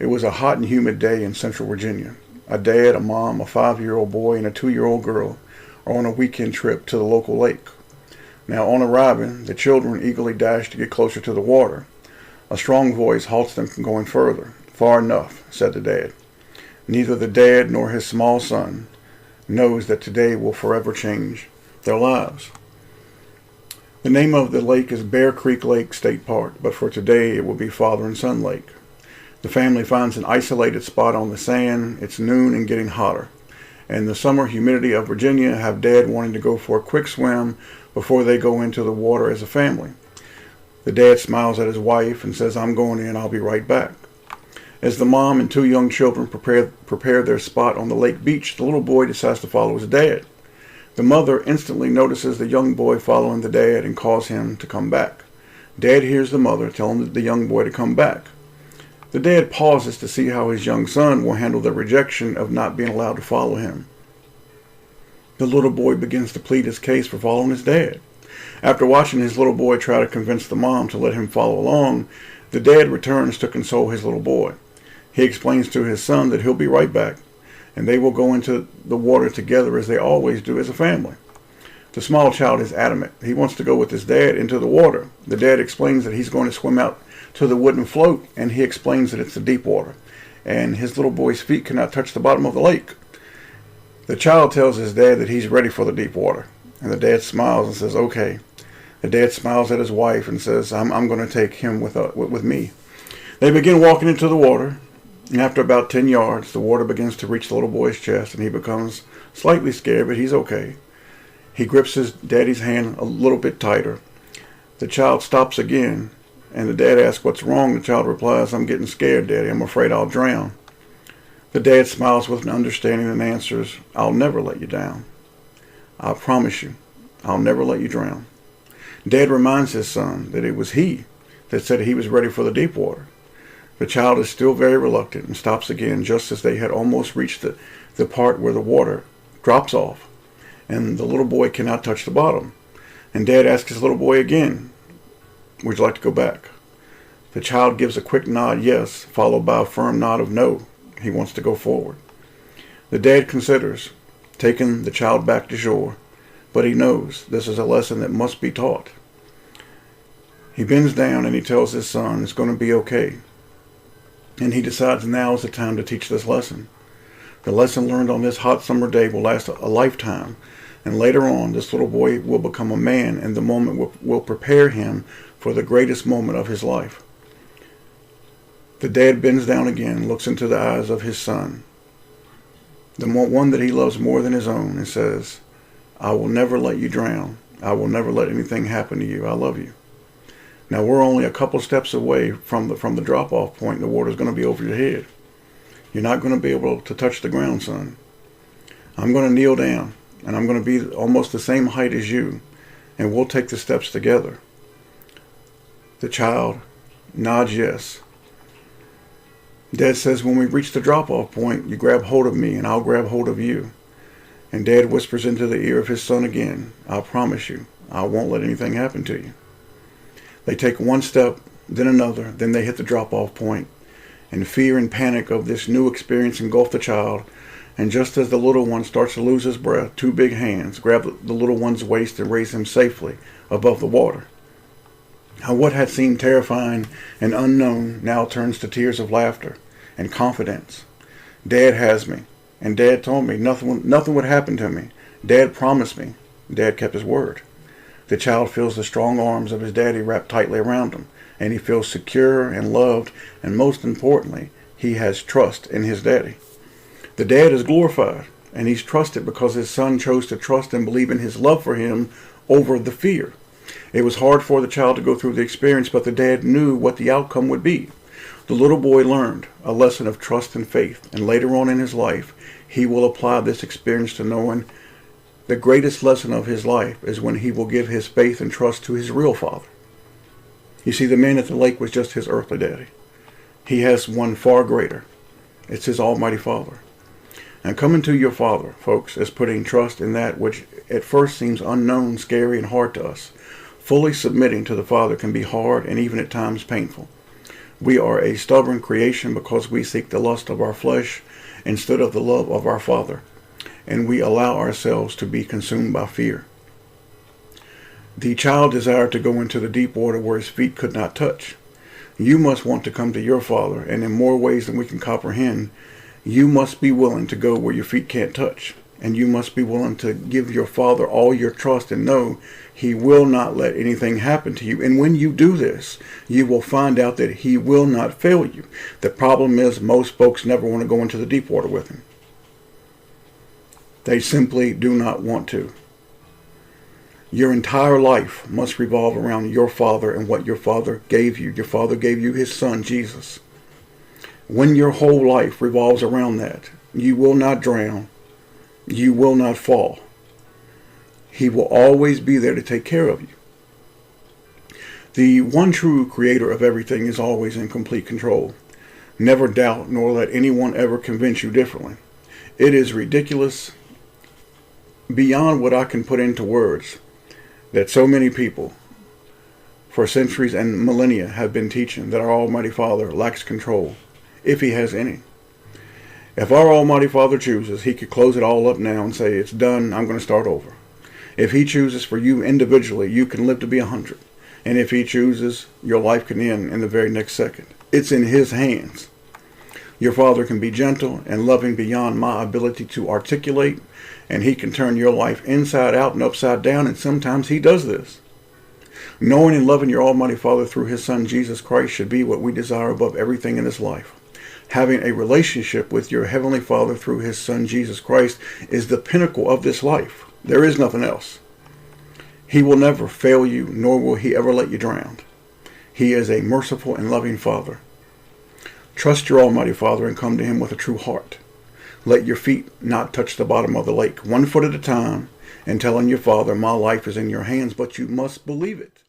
It was a hot and humid day in central Virginia. A dad, a mom, a 5-year-old boy, and a 2-year-old girl are on a weekend trip to the local lake. Now, on arriving, the children eagerly dash to get closer to the water. A strong voice halts them from going further. "Far enough," said the dad. Neither the dad nor his small son knows that today will forever change their lives. The name of the lake is Bear Creek Lake State Park, but for today it will be Father and Son Lake. The family finds an isolated spot on the sand. It's noon and getting hotter. And the summer humidity of Virginia have Dad wanting to go for a quick swim before they go into the water as a family. The dad smiles at his wife and says, "I'm going in, I'll be right back." As the mom and 2 young children prepare their spot on the lake beach, the little boy decides to follow his dad. The mother instantly notices the young boy following the dad and calls him to come back. Dad hears the mother telling the young boy to come back. The dad pauses to see how his young son will handle the rejection of not being allowed to follow him. The little boy begins to plead his case for following his dad. After watching his little boy try to convince the mom to let him follow along, the dad returns to console his little boy. He explains to his son that he'll be right back, and they will go into the water together as they always do as a family. The small child is adamant. He wants to go with his dad into the water. The dad explains that he's going to swim out to the wooden float, and he explains that it's the deep water, and his little boy's feet cannot touch the bottom of the lake. The child tells his dad that he's ready for the deep water, and the dad smiles and says, "Okay." The dad smiles at his wife and says, I'm going to take him with me." They begin walking into the water, and after about 10 yards, the water begins to reach the little boy's chest, and he becomes slightly scared, but he's okay. He grips his daddy's hand a little bit tighter. The child stops again, and the dad asks what's wrong. The child replies, "I'm getting scared, Daddy. I'm afraid I'll drown." The dad smiles with an understanding and answers, "I'll never let you down. I promise you, I'll never let you drown." Dad reminds his son that it was he that said he was ready for the deep water. The child is still very reluctant and stops again just as they had almost reached the part where the water drops off and the little boy cannot touch the bottom. And Dad asks his little boy again, "Would you like to go back?" The child gives a quick nod yes, followed by a firm nod of no. He wants to go forward. The dad considers taking the child back to shore, but he knows this is a lesson that must be taught. He bends down and he tells his son it's going to be okay. And he decides now is the time to teach this lesson. The lesson learned on this hot summer day will last a lifetime, and later on this little boy will become a man, and the moment will prepare him for the greatest moment of his life. The dad bends down again, looks into the eyes of his son, the one that he loves more than his own, and says, "I will never let you drown. I will never let anything happen to you. I love you." Now we're only a couple steps away from the drop-off point. The water's going to be over your head. You're not going to be able to touch the ground, son. I'm going to kneel down, and I'm going to be almost the same height as you, and we'll take the steps together. The child nods yes. Dad says, "When we reach the drop-off point, you grab hold of me, and I'll grab hold of you." And Dad whispers into the ear of his son again, "I promise you, I won't let anything happen to you." They take one step, then another, then they hit the drop-off point, and fear and panic of this new experience engulf the child, and just as the little one starts to lose his breath, 2 big hands grab the little one's waist and raise him safely above the water. How what had seemed terrifying and unknown now turns to tears of laughter and confidence. Dad has me, and Dad told me nothing would happen to me. Dad promised me. Dad kept his word. The child feels the strong arms of his daddy wrapped tightly around him, and he feels secure and loved, and most importantly, he has trust in his daddy. The dad is glorified, and he's trusted because his son chose to trust and believe in his love for him over the fear. It was hard for the child to go through the experience, but the dad knew what the outcome would be. The little boy learned a lesson of trust and faith, and later on in his life, he will apply this experience to knowing the greatest lesson of his life is when he will give his faith and trust to his real father. You see, the man at the lake was just his earthly daddy. He has one far greater. It's his almighty Father. And coming to your Father, folks, is putting trust in that which at first seems unknown, scary, and hard to us. Fully submitting to the Father can be hard and even at times painful. We are a stubborn creation because we seek the lust of our flesh instead of the love of our Father, and we allow ourselves to be consumed by fear. The child desired to go into the deep water where his feet could not touch. You must want to come to your Father, and in more ways than we can comprehend, you must be willing to go where your feet can't touch. And you must be willing to give your Father all your trust and know He will not let anything happen to you. And when you do this, you will find out that He will not fail you. The problem is most folks never want to go into the deep water with Him. They simply do not want to. Your entire life must revolve around your Father and what your Father gave you. Your Father gave you His Son, Jesus. When your whole life revolves around that, you will not drown. You will not fall. He will always be there to take care of you. The one true creator of everything is always in complete control. Never doubt nor let anyone ever convince you differently. It is ridiculous beyond what I can put into words that so many people for centuries and millennia have been teaching that our Almighty Father lacks control, if He has any. If our Almighty Father chooses, He could close it all up now and say, it's done, I'm going to start over. If He chooses for you individually, you can live to be 100. And if He chooses, your life can end in the very next second. It's in His hands. Your Father can be gentle and loving beyond my ability to articulate, and He can turn your life inside out and upside down, and sometimes He does this. Knowing and loving your Almighty Father through His Son, Jesus Christ, should be what we desire above everything in this life. Having a relationship with your Heavenly Father through His Son, Jesus Christ, is the pinnacle of this life. There is nothing else. He will never fail you, nor will He ever let you drown. He is a merciful and loving Father. Trust your Almighty Father and come to Him with a true heart. Let your feet not touch the bottom of the lake, 1 foot at a time, and telling your Father, my life is in your hands, but you must believe it.